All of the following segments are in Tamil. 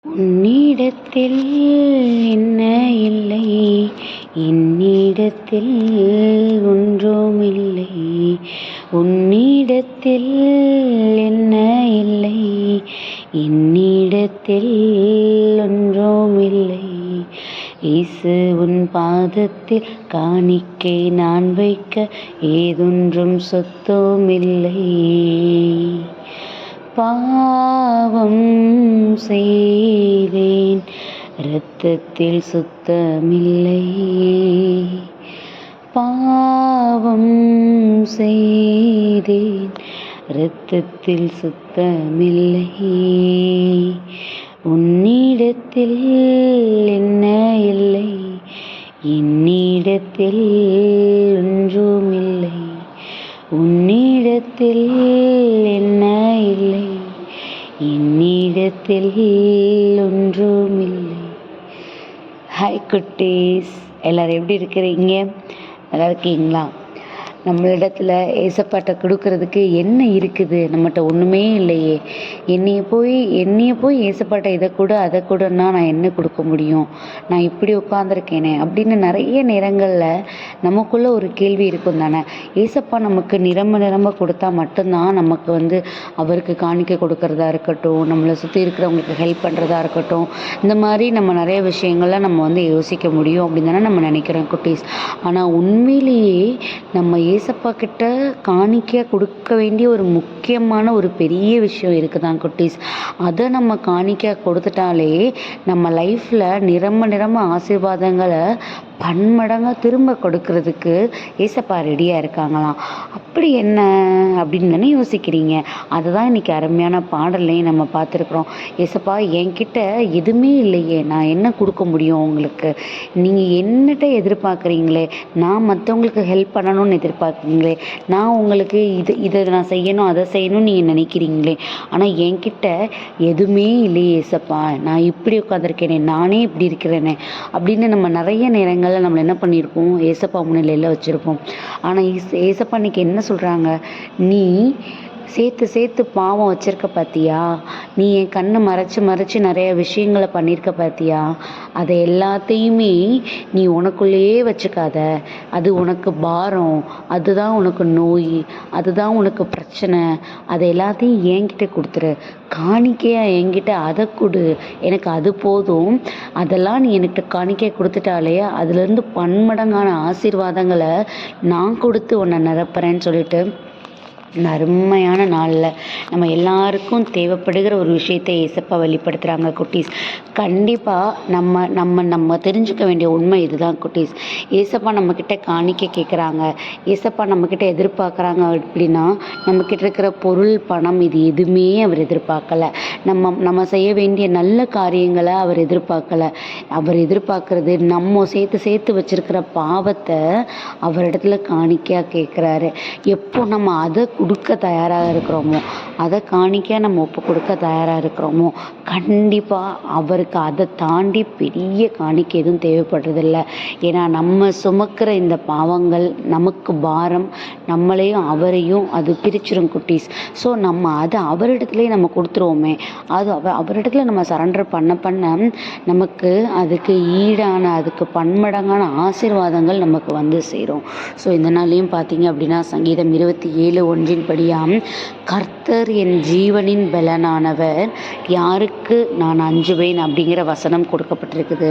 உன்னிடத்தில் என்ன இல்லை, என்னிடத்தில் ஒன்றுமில்லை. உன்னிடத்தில் என்ன இல்லை, என்னிடத்தில் ஒன்றுமில்லை. இயேசு உன் பாதத்தில் காணிக்கை நான் வைக்க ஏதொன்றும் சொத்துமில்லை. பாவம் செய்தேன், இரத்தத்தில் சுத்தமில்லை. பாவம் செய்தேன், இரத்தத்தில் சுத்தமில்லை. உன்னிடத்தில் என்ன இல்லை, என்னிடத்தில் ஒன்றுமில்லை. உன்னிடத்தில் என்ன இல்லை, என்னிடத்தில் ஒன்றுமில்லை. ஹாய் குட்டீஸ், எல்லோரும் எப்படி இருக்கிறீங்க? நல்லா இருக்கீங்களா? நம்மளிடத்துல ஏசப்பாட்ட கொடுக்கறதுக்கு என்ன இருக்குது? நம்மகிட்ட ஒன்றுமே இல்லையே. என்னைய போய் ஏசப்பாட்ட இதை கூட அதை கூடன்னா நான் என்ன கொடுக்க முடியும்? நான் இப்படி உட்காந்துருக்கேனே அப்படின்னு நிறைய நேரங்களில் நமக்குள்ளே ஒரு கேள்வி இருக்கும் தானே. ஏசப்பா நமக்கு நிரம்ப கொடுத்தா மட்டும்தான் நமக்கு அவருக்கு காணிக்கை கொடுக்கறதா இருக்கட்டும், நம்மளை சுற்றி இருக்கிறவங்களுக்கு ஹெல்ப் பண்ணுறதா இருக்கட்டும், இந்த மாதிரி நம்ம நிறைய விஷயங்கள்லாம் நம்ம யோசிக்க முடியும் அப்படின்னு தானே நம்ம நினைக்கிறோம் குட்டீஸ். ஆனால் உண்மையிலேயே நம்ம ஏசப்பா கிட்ட காணிக்கையாக கொடுக்க வேண்டிய ஒரு முக்கியமான ஒரு பெரிய விஷயம் இருக்குதான் குட்டீஸ். அதை நம்ம காணிக்கையாக கொடுத்துட்டாலே நம்ம லைஃப்பில் நிரம்ப ஆசீர்வாதங்களை பன்மடங்காக திரும்ப கொடுக்கறதுக்கு ஏசப்பா ரெடியாக இருக்காங்களாம். அப்படி என்ன அப்படின்னு தானே யோசிக்கிறீங்க. அதுதான் இன்றைக்கி அருமையான பாடல்லையும் நம்ம பார்த்துருக்குறோம். ஏசப்பா என்கிட்ட எதுவுமே இல்லையே, நான் என்ன கொடுக்க முடியும் உங்களுக்கு? நீங்கள் என்னட்ட எதிர்பார்க்குறீங்களே, நான் மற்றவங்களுக்கு ஹெல்ப் பண்ணணும்னு எதிர்பார்க்குறீங்களே, நான் உங்களுக்கு இதை நான் செய்யணும் அதை செய்யணும்னு நீங்கள் நினைக்கிறீங்களே, ஆனால் என்கிட்ட எதுவுமே இல்லையே ஏசப்பா, நான் இப்படி உட்காந்துருக்கேனே, நானே இப்படி இருக்கிறேனே அப்படின்னு நம்ம நிறைய நேரங்களில் நம்மளை என்ன பண்ணியிருப்போம், ஏசப்பா முன்னிலையில் வச்சுருப்போம். ஆனால் ஏசப்பா இன்னைக்கு என்ன சொல்கிறாங்க? நீ சேர்த்து பாவம் வச்சுருக்க பார்த்தியா, நீ என் கண்ணை மறைச்சி நிறைய விஷயங்களை பண்ணியிருக்க பார்த்தியா, அதை எல்லாத்தையுமே நீ உனக்குள்ளேயே வச்சுக்காத. அது உனக்கு பாரம், அதுதான் உனக்கு நோய், அதுதான் உனக்கு பிரச்சனை. அதை எல்லாத்தையும் என்கிட்ட கொடுத்துரு, காணிக்கையாக என்கிட்ட அதை கொடு, எனக்கு அது போதும். அதெல்லாம் நீ எனக்கு காணிக்கை கொடுத்துட்டாலே அதுலேருந்து பன்மடங்கான ஆசீர்வாதங்களை நான் கொடுத்து உன்னை நிரப்புறேன்னு சொல்லிட்டு அருமையான நாளில் நம்ம எல்லாருக்கும் தேவைப்படுகிற ஒரு விஷயத்தை ஏசப்பா வெளிப்படுத்துகிறாங்க குட்டீஸ். கண்டிப்பாக நம்ம தெரிஞ்சுக்க வேண்டிய உண்மை இதுதான் குட்டீஸ். ஏசப்பா நம்மக்கிட்ட காணிக்க கேட்குறாங்க, ஏசப்பா நம்மக்கிட்ட எதிர்பார்க்குறாங்க. அப்படின்னா நம்மக்கிட்ட இருக்கிற பொருள், பணம், இது எதுவுமே அவர் எதிர்பார்க்கலை. நம்ம செய்ய வேண்டிய நல்ல காரியங்களை அவர் எதிர்பார்க்கலை. அவர் எதிர்பார்க்குறது நம்ம சேர்த்து வச்சுருக்கிற பாவத்தை அவரிடத்துல காணிக்கையாக கேட்குறாரு. எப்போ நம்ம அதை கொடுக்க தயாராக இருக்கிறோமோ, அதை காணிக்க நம்ம ஒப்பு கொடுக்க தயாராக இருக்கிறோமோ, கண்டிப்பாக அவருக்கு அதை தாண்டி பெரிய காணிக்கை எதுவும் தேவைப்படுறதில்லை. ஏன்னா நம்ம சுமக்கிற இந்த பாவங்கள் நமக்கு பாரம், நம்மளையும் அவரையும் அது பிரிச்சிடும் குட்டீஸ். ஸோ நம்ம அதை அவரிடத்துலேயே நம்ம கொடுத்துருவோமே, அது அவரிடத்துல நம்ம சரண்டர் பண்ண நமக்கு அதுக்கு ஈடான, அதுக்கு பன்மடங்கான ஆசீர்வாதங்கள் நமக்கு சேரும். ஸோ இந்த நாளையும் பார்த்தீங்க அப்படின்னா சங்கீதம் 27:1 படியாம், கர்த்தர் என் ஜீவனின் பலனானவர், யாருக்கு நான் அஞ்சுவேன் அப்படிங்கிற வசனம் கொடுக்கப்பட்டிருக்குது.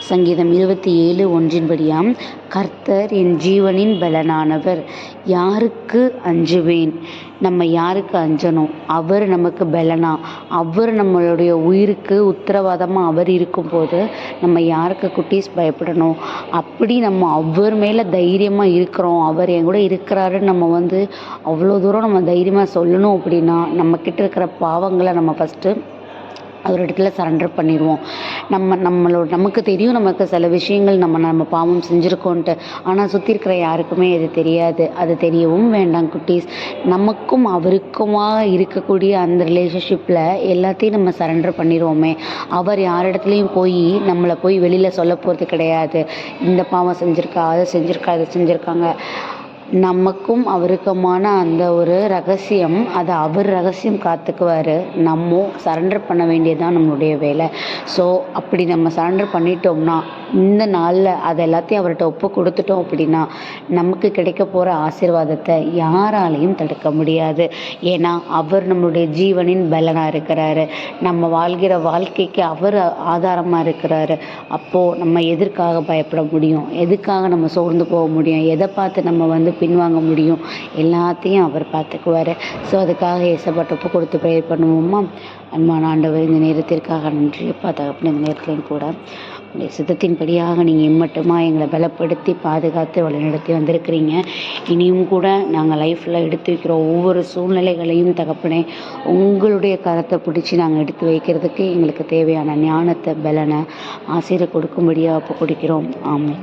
சங்கீதம் 27:1 படியாம், கர்த்தர் என் ஜீவனின் பலனானவர், யாருக்கு அஞ்சுவேன்? நம்ம யாருக்கு அஞ்சணும்? அவர் நமக்கு பலனா, அவர் நம்மளுடைய உயிருக்கு உத்தரவாதமாக அவர் இருக்கும்போது நம்ம யாருக்கு குட்டீஸ் பயப்படணும்? அப்படி நம்ம அவர் மேலே தைரியமாக இருக்கிறோம், அவர் என் கூட இருக்கிறாருன்னு நம்ம அவ்வளோ தூரம் நம்ம தைரியமாக சொல்லணும். அப்படின்னா நம்மக்கிட்ட இருக்கிற பாவங்களை நம்ம ஃபஸ்ட்டு அவரிடத்துல சரண்டர் பண்ணிடுவோம். நமக்கு தெரியும், நமக்கு சில விஷயங்கள் நம்ம பாவம் செஞ்சுருக்கோன்ட்டு. ஆனால் சுற்றி இருக்கிற யாருக்குமே அது தெரியாது, அது தெரியவும் வேண்டாம் குட்டீஸ். நமக்கும் அவருக்குமா இருக்கக்கூடிய அந்த ரிலேஷன்ஷிப்பில் எல்லாத்தையும் நம்ம சரண்டர் பண்ணிடுவோமே. அவர் யாரிடத்துலையும் நம்மளை வெளியில் சொல்ல போகிறது கிடையாது. இந்த பாவம் செஞ்சுருக்கா, அதை செஞ்சுருக்காங்க நமக்கும் அவருக்குமான அந்த ஒரு ரகசியம், அதை அவர் ரகசியம் காத்துக்குவார். நம்ம சரண்டர் பண்ண வேண்டியதுதான் நம்மளுடைய வேலை. ஸோ அப்படி நம்ம சரண்டர் பண்ணிட்டோம்னா, இந்த நாளில் அதை எல்லாத்தையும் அவர்கிட்ட ஒப்பு கொடுத்துட்டோம் அப்படின்னா, நமக்கு கிடைக்க போகிற ஆசீர்வாதத்தை யாராலையும் தடுக்க முடியாது. ஏன்னா அவர் நம்மளுடைய ஜீவனின் பலனாக இருக்கிறாரு. நம்ம வாழ்கிற வாழ்க்கைக்கு அவர் ஆதாரமாக இருக்கிறாரு. அப்போது நம்ம எதற்காக பயப்பட முடியும்? எதுக்காக நம்ம சோர்ந்து போக முடியும்? எதை பார்த்து நம்ம பின்வாங்க முடியும்? எல்லாத்தையும் அவர் பார்த்துக்குவார். ஸோ அதுக்காக ஏசப்பாட்ட ஒப்பு கொடுத்து ப்ரேயர் பண்ணுவோமா? அன்பான ஆண்டவர், இந்த நேரத்திற்காக நன்றி அப்பா தகப்பனே. இந்த நேரத்துலையும் கூட உங்களுடைய சித்தத்தின்படியாக நீங்கள் இம்மட்டுமா எங்களை பலப்படுத்தி பாதுகாத்து வழிநடத்தி வந்திருக்கிறீங்க. இனியும் கூட நாங்கள் லைஃப்பில் எடுத்து வைக்கிற ஒவ்வொரு சூழ்நிலைகளையும் தகப்பனே உங்களுடைய கரத்தை பிடிச்சி நாங்கள் எடுத்து வைக்கிறதுக்கு எங்களுக்கு தேவையான ஞானத்தை பலனை ஆசிரியர் கொடுக்கும்படியாக ஒப்பு கொடுக்கிறோம். ஆமென்.